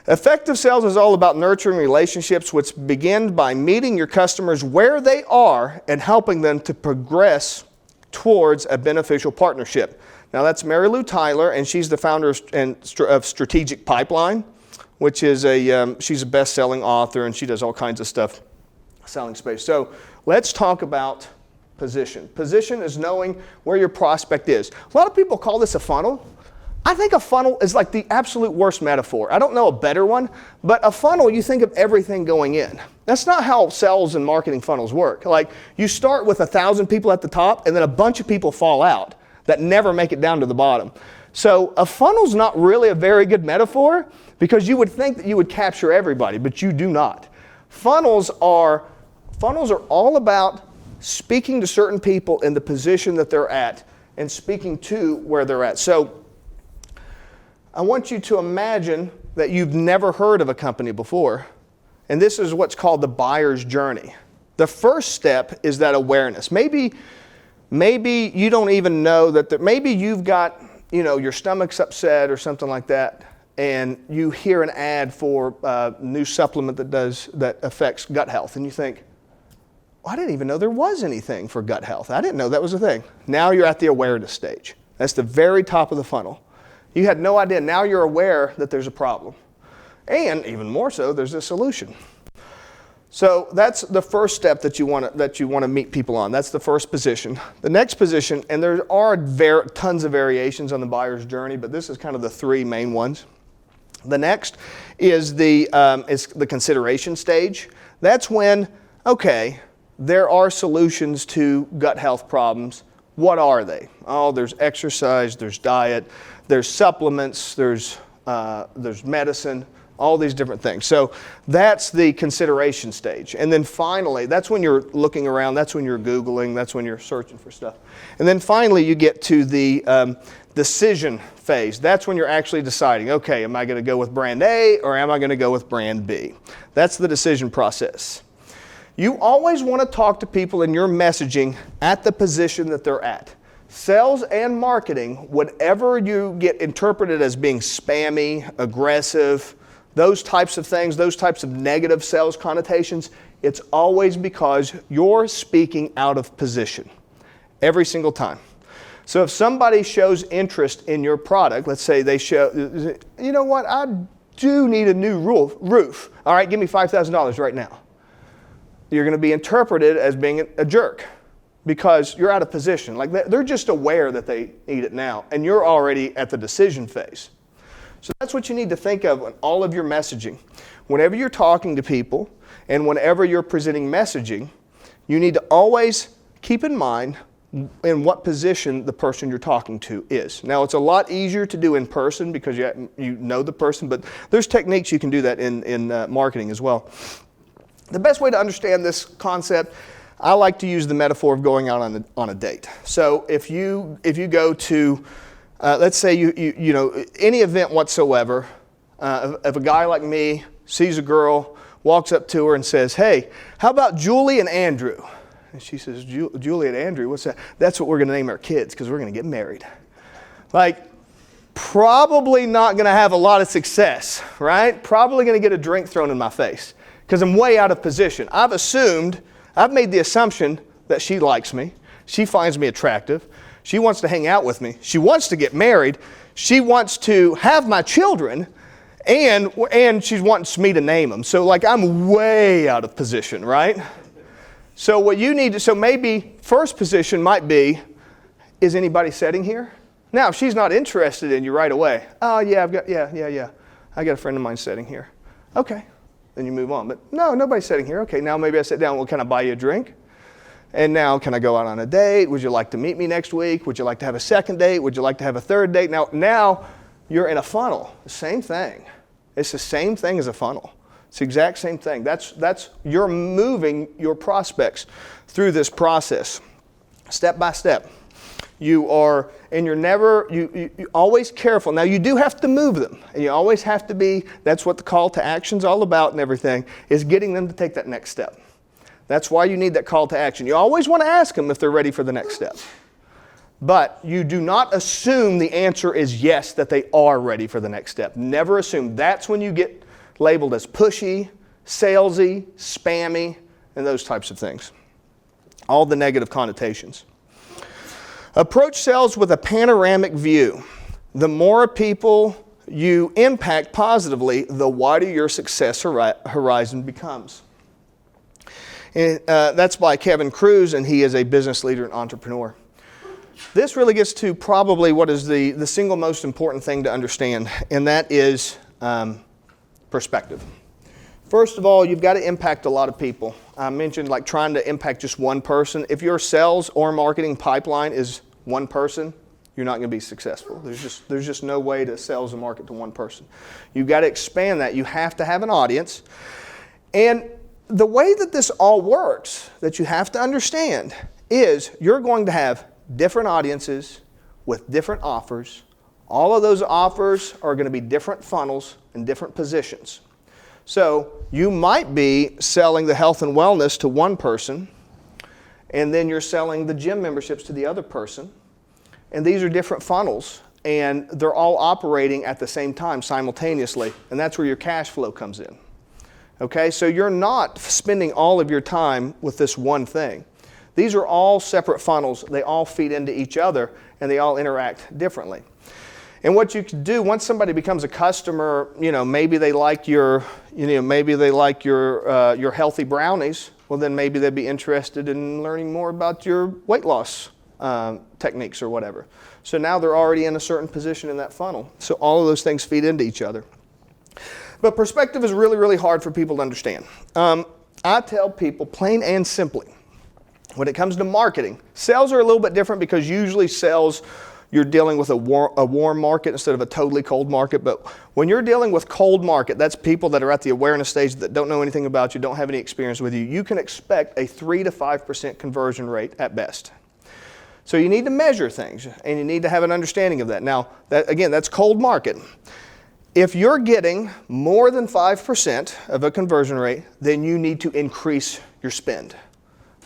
Effective sales is all about nurturing relationships, which begin by meeting your customers where they are and helping them to progress towards a beneficial partnership. Now that's Mary Lou Tyler, and she's the founder of Strategic Pipeline, which is she's a best-selling author, and she does all kinds of stuff selling space. So let's talk about position. Position is knowing where your prospect is. A lot of people call this a funnel. I think a funnel is like the absolute worst metaphor. I don't know a better one, but a funnel, you think of everything going in. That's not how sales and marketing funnels work. Like, you start with 1,000 people at the top, and then a bunch of people fall out that never make it down to the bottom. So a funnel's not really a very good metaphor, because you would think that you would capture everybody, but you do not. Funnels are all about speaking to certain people in the position that they're at and speaking to where they're at. So I want you to imagine that you've never heard of a company before, and this is what's called the buyer's journey. The first step is that awareness. Maybe you don't even know that maybe you've got, your stomach's upset or something like that, and you hear an ad for a new supplement that affects gut health, and you think, I didn't even know there was anything for gut health. I didn't know that was a thing. Now you're at the awareness stage. That's the very top of the funnel. You had no idea. Now you're aware that there's a problem. And even more so, there's a solution. So that's the first step that you want to meet people on. That's the first position. The next position, and there are tons of variations on the buyer's journey, but this is kind of the three main ones. The next is the consideration stage. That's when, okay, there are solutions to gut health problems. What are they? Oh, there's exercise, there's diet, there's supplements, there's medicine, all these different things. So that's the consideration stage. And then finally, that's when you're looking around, that's when you're Googling, that's when you're searching for stuff. And then finally, you get to the decision phase. That's when you're actually deciding, okay, am I going to go with brand A or am I going to go with brand B? That's the decision process. You always want to talk to people in your messaging at the position that they're at. Sales and marketing, whatever you get interpreted as being spammy, aggressive, those types of things, those types of negative sales connotations, it's always because you're speaking out of position every single time. So if somebody shows interest in your product, let's say they show, you know what, I do need a new roof. All right, give me $5,000 right now. You're going to be interpreted as being a jerk because you're out of position. Like, they're just aware that they need it now, and you're already at the decision phase. So that's what you need to think of in all of your messaging. Whenever you're talking to people and whenever you're presenting messaging, you need to always keep in mind in what position the person you're talking to is. Now, it's a lot easier to do in person because you know the person, but there's techniques you can do that in marketing as well. The best way to understand this concept, I like to use the metaphor of going out on a date. So if you go to, let's say you know any event whatsoever, if a guy like me sees a girl, walks up to her and says, "Hey, how about Julie and Andrew?" And she says, "Julie and Andrew, what's that?" "That's what we're going to name our kids because we're going to get married." Like, probably not going to have a lot of success, right? Probably going to get a drink thrown in my face because I'm way out of position. I've made the assumption that she likes me. She finds me attractive. She wants to hang out with me. She wants to get married. She wants to have my children, and she wants me to name them. So like, I'm way out of position, right? So what you need to, so maybe first position might be, is anybody sitting here? Now, if she's not interested in you right away, oh yeah, I got a friend of mine sitting here. Okay, then you move on. But no, nobody's sitting here. Okay, now maybe I sit down. Well, can I buy you a drink? And now, can I go out on a date? Would you like to meet me next week? Would you like to have a second date? Would you like to have a third date? Now you're in a funnel. The same thing. It's the same thing as a funnel. It's the exact same thing. That's you're moving your prospects through this process, step by step. You always careful. Now you do have to move them, and you always have to be. That's what the call to action's all about, and everything is getting them to take that next step. That's why you need that call to action. You always want to ask them if they're ready for the next step. But you do not assume the answer is yes, that they are ready for the next step. Never assume. That's when you get labeled as pushy, salesy, spammy, and those types of things. All the negative connotations. Approach sales with a panoramic view. The more people you impact positively, the wider your success horizon becomes. And that's by Kevin Kruse, and he is a business leader and entrepreneur. This really gets to probably what is the single most important thing to understand, and that is perspective. First of all, you've got to impact a lot of people. I mentioned like trying to impact just one person. If your sales or marketing pipeline is one person, you're not going to be successful. There's just no way to sales and market to one person. You've got to expand that. You have to have an audience. And the way that this all works, that you have to understand, is you're going to have different audiences with different offers. All of those offers are going to be different funnels and different positions. So you might be selling the health and wellness to one person, and then you're selling the gym memberships to the other person. And these are different funnels, and they're all operating at the same time simultaneously, and that's where your cash flow comes in. Okay, so you're not spending all of your time with this one thing. These are all separate funnels. They all feed into each other, and they all interact differently. And what you can do once somebody becomes a customer, maybe they like your healthy brownies. Well, then maybe they'd be interested in learning more about your weight loss techniques or whatever. So now they're already in a certain position in that funnel. So all of those things feed into each other. But perspective is really, really hard for people to understand. I tell people plain and simply, when it comes to marketing, sales are a little bit different because usually sales, you're dealing with a warm market instead of a totally cold market. But when you're dealing with cold market, that's people that are at the awareness stage that don't know anything about you, don't have any experience with you. You can expect a 3 to 5% conversion rate at best. So you need to measure things, and you need to have an understanding of that. Now, that's cold market. If you're getting more than 5% of a conversion rate, then you need to increase your spend.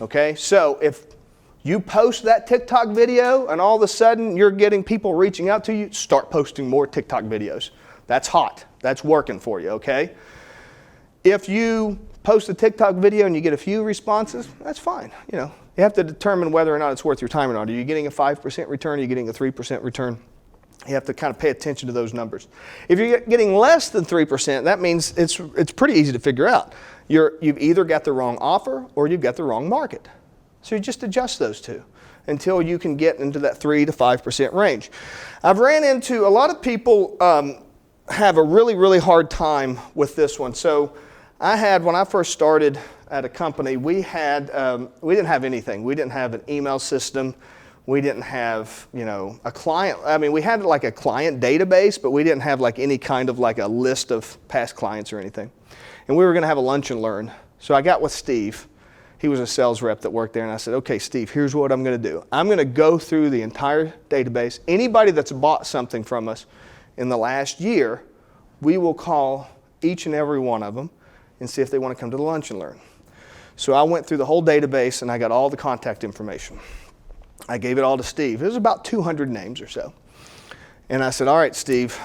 Okay? So if you post that TikTok video and all of a sudden you're getting people reaching out to you, start posting more TikTok videos. That's hot. That's working for you, okay? If you post a TikTok video and you get a few responses, that's fine. You have to determine whether or not it's worth your time or not. Are you getting a 5% return? Are you getting a 3% return? You have to kind of pay attention to those numbers. If you're getting less than 3%, that means it's pretty easy to figure out. You've either got the wrong offer or you've got the wrong market. So you just adjust those two until you can get into that 3 to 5% range. I've ran into a lot of people have a really, really hard time with this one. So when I first started at a company, we didn't have anything. We didn't have an email system. We didn't have, a client. I mean, we had like a client database, but we didn't have like any kind of like a list of past clients or anything. And we were going to have a lunch and learn. So I got with Steve. He was a sales rep that worked there. And I said, okay, Steve, here's what I'm going to do. I'm going to go through the entire database. Anybody that's bought something from us in the last year, we will call each and every one of them and see if they want to come to the lunch and learn. So I went through the whole database and I got all the contact information. I gave it all to Steve. It was about 200 names or so. And I said, all right, Steve,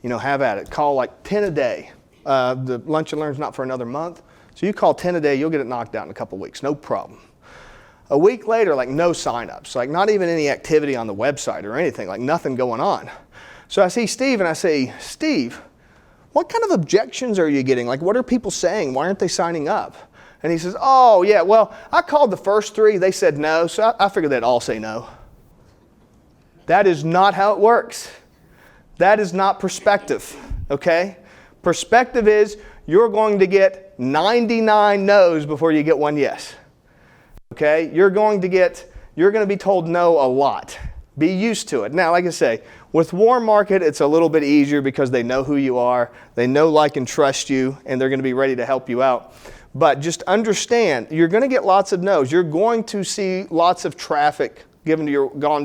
have at it. Call like 10 a day. The lunch and learn's not for another month. So you call 10 a day, you'll get it knocked out in a couple of weeks, no problem. A week later, like no signups, like not even any activity on the website or anything, like nothing going on. So I see Steve and I say, Steve, what kind of objections are you getting? Like what are people saying? Why aren't they signing up? And he says, oh yeah, well, I called the first 3, they said no, so I figured they'd all say no. That is not how it works. That is not perspective, okay? Perspective is you're going to get 99 no's before you get one yes. Okay? You're going to be told no a lot. Be used to it. Now, like I say, with warm market, it's a little bit easier because they know who you are, they know, like, and trust you, and they're going to be ready to help you out. But just understand, you're going to get lots of no's. You're going to see lots of traffic gone to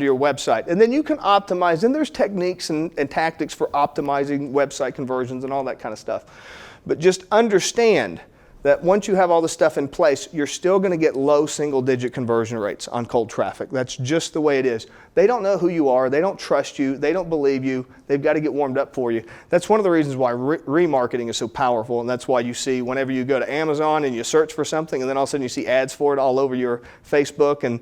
your website. And then you can optimize, and there's techniques and tactics for optimizing website conversions and all that kind of stuff. But just understand that once you have all this stuff in place, you're still going to get low single-digit conversion rates on cold traffic. That's just the way it is. They don't know who you are. They don't trust you. They don't believe you. They've got to get warmed up for you. That's one of the reasons why remarketing is so powerful, and that's why you see whenever you go to Amazon and you search for something, and then all of a sudden you see ads for it all over your Facebook and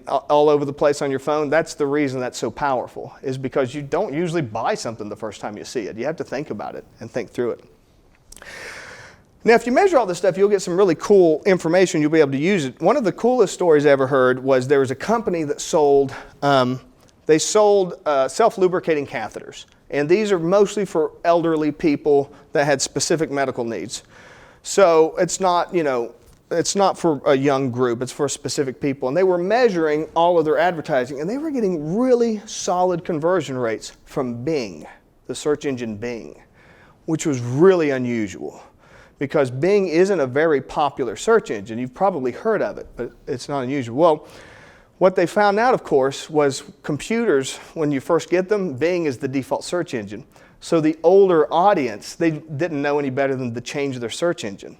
all over the place on your phone. That's the reason that's so powerful, is because you don't usually buy something the first time you see it. You have to think about it and think through it. Now, if you measure all this stuff, you'll get some really cool information. You'll be able to use it. One of the coolest stories I ever heard was there was a company that sold self-lubricating catheters. And these are mostly for elderly people that had specific medical needs. So it's not, it's not for a young group. It's for specific people. And they were measuring all of their advertising, and they were getting really solid conversion rates from Bing, the search engine Bing, which was really unusual, because Bing isn't a very popular search engine. You've probably heard of it, but it's not unusual. Well, what they found out, of course, was computers, when you first get them, Bing is the default search engine. So the older audience, they didn't know any better than to change their search engine.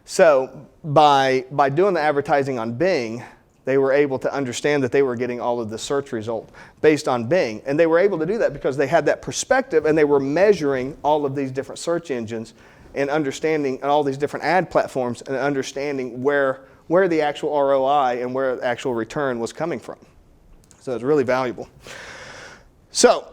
So by doing the advertising on Bing, they were able to understand that they were getting all of the search result based on Bing. And they were able to do that because they had that perspective, and they were measuring all of these different search engines and understanding, and all these different ad platforms, and understanding where the actual ROI and where the actual return was coming from. So it's really valuable. So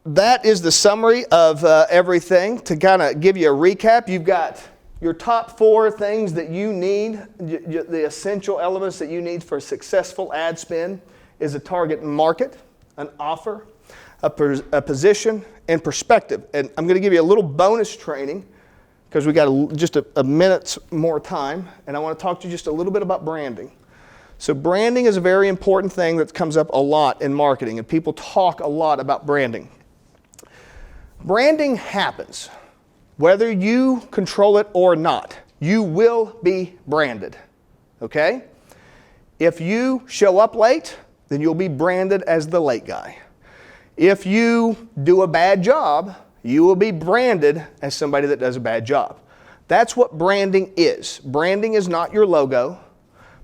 that is the summary of everything. To kind of give you a recap, you've got your top 4 things that you need, the essential elements that you need for a successful ad spend is a target market, an offer, a position, and perspective. And I'm going to give you a little bonus training, because we got just a minute's more time, and I want to talk to you just a little bit about branding. So branding is a very important thing that comes up a lot in marketing, and people talk a lot about branding. Branding happens. Whether you control it or not, you will be branded, okay? If you show up late, then you'll be branded as the late guy. If you do a bad job, you will be branded as somebody that does a bad job. That's what branding is. Branding is not your logo.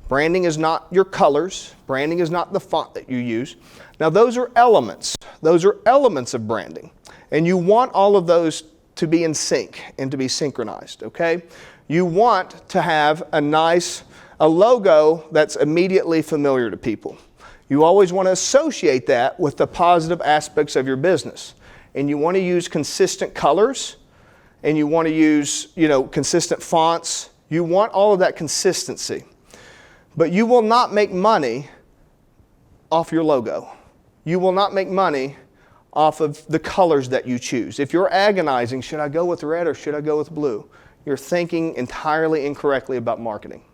Branding is not your colors. Branding is not the font that you use. Now, those are elements. Those are elements of branding. And you want all of those to be in sync and to be synchronized, okay? You want to have a logo that's immediately familiar to people. You always want to associate that with the positive aspects of your business. And you want to use consistent colors, and you want to use, consistent fonts. You want all of that consistency. But you will not make money off your logo. You will not make money off of the colors that you choose. If you're agonizing, should I go with red or should I go with blue? You're thinking entirely incorrectly about marketing.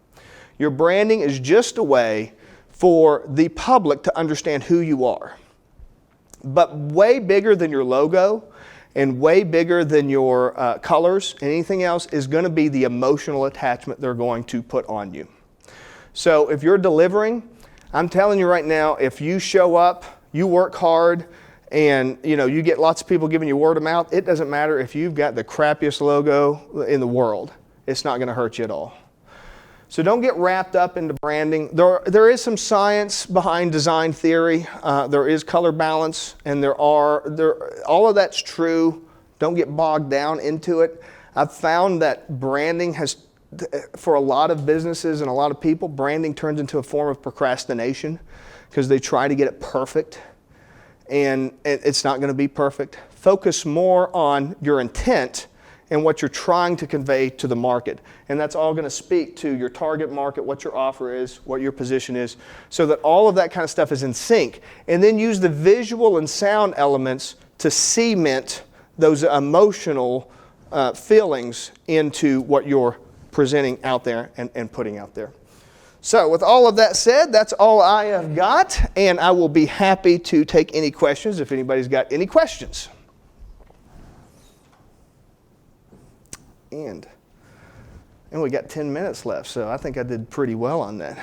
Your branding is just a way for the public to understand who you are. But way bigger than your logo and way bigger than your colors and anything else is going to be the emotional attachment they're going to put on you. So if you're delivering, I'm telling you right now, if you show up, you work hard, and you get lots of people giving you word of mouth, it doesn't matter if you've got the crappiest logo in the world. It's not going to hurt you at all. So don't get wrapped up into branding. There is some science behind design theory. There is color balance, and all of that's true. Don't get bogged down into it. I've found that branding has, for a lot of businesses and a lot of people, branding turns into a form of procrastination because they try to get it perfect, and it's not going to be perfect. Focus more on your intent and what you're trying to convey to the market. And that's all going to speak to your target market, what your offer is, what your position is, so that all of that kind of stuff is in sync. And then use the visual and sound elements to cement those emotional feelings into what you're presenting out there and putting out there. So with all of that said, that's all I have got, and I will be happy to take any questions if anybody's got any questions. And we got 10 minutes left, so I think I did pretty well on that.